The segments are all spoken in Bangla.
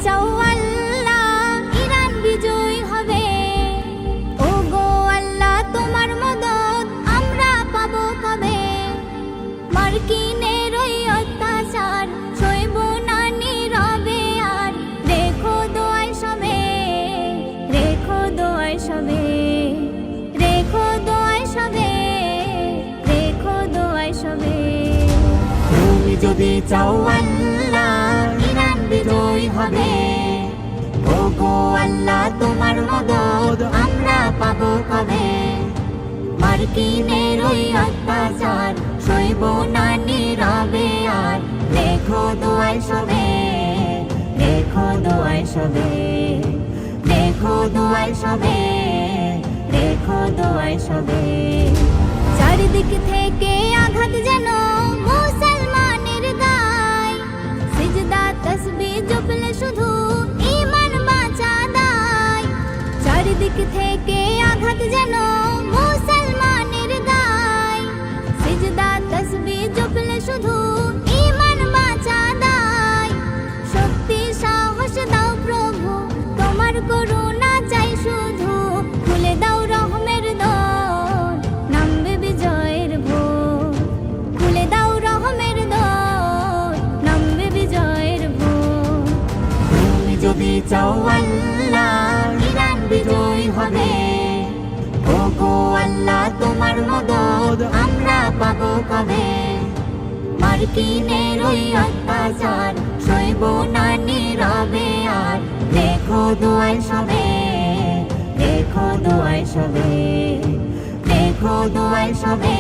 চাও আল্লাহ ইরান বিজয় হবে। ও গো আল্লাহ তোমার মদদ আমরা পাবো কবে? মার্কিনের ওই অত্যাচার সইব না নীরবে আর। রেখো দোয়ায় সবে, রেখো দোয়ায় সবে, রেখো দোয়ায় সবে, রেখো দোয়ায় সবে। তুমি যদি চাও আল্লাহ ইরান বিজয় হবে। ও গো আল্লাহ তোমার মদদ আমরা পাবো কবে? মার্কিনের ওই অত্যাচার সইব না নীরবে আর। রেখো দোয়ায় সবে, রেখো দোয়ায় সবে, রেখো দোয়ায় সবে, রেখো দোয়ায় সবে। চারিদিক থেকে আঘাত যেন মুসলমানের গায়। সিজদা তসবিহ জপলে শুধু ঈমান বাঁচা দায়। চারিদিক থেকে আঘাত যেন মুসলমানের গায়। সিজদা তসবিহ জপলে শুধু ঈমান বাঁচা দায়। শক্তি সাহস দাও প্রভু তোমার করুণা চাই শুধু। খুলে দাও রহমের দর নামবে বিজয়ের ভোর। খুলে দাও রহমের দর নামবে বিজয়ের ভোর। তুমি যদি চাও আল্লাহ ইরান বিজয় হবে। ও গো আল্লাহ তোমার মদদ আমরা পাবো কবে? মার্কিনের ওই অত্যাচার সইব না নীরবে আর। রেখো দোয়ায় সবে, রেখো দোয়ায় সবে, রেখো দোয়ায় সবে,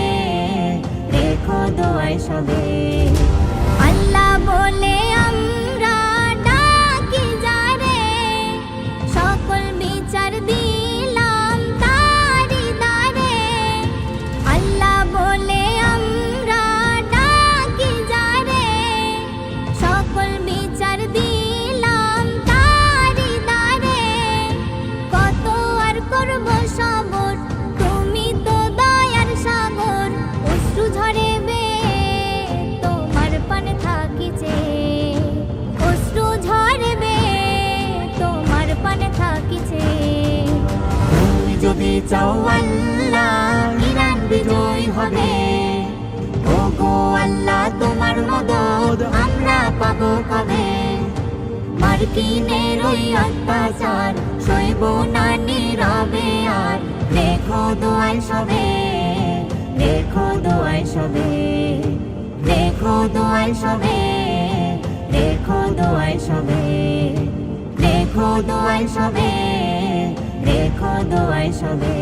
রেখো দোয়ায় সবে। আল্লাহ বলে আমরা ডাকি যারে, সকল বিচার দিলাম তারি দ্বারে। আল্লাহ বলে আমরা ডাকি যারে, সকল বিচার দিলাম তারি দ্বারে। কত আর করব সবর তুমি তো দয়ার সাগর। অশ্রু ঝরেবে তোমার পানে থাকিছে, অশ্রু ঝরবে তোমার পানে থাকিছে। তুমি যদি চাও আল্লাহ ইরান বিজয় হবে। ও গো আল্লাহ তোমার মদদ আমরা পাবো কবে? মার্কিনের ওই অত্যাচার সইব না নীরবে আর। রেখো দোয়ায় সবে, রেখো দোয়ায় সবে, রেখো দোয়ায় সবে, রেখো দোয়ায় সবে, রেখো দোয়ায় সবে, রেখো দোয়ায় সবে।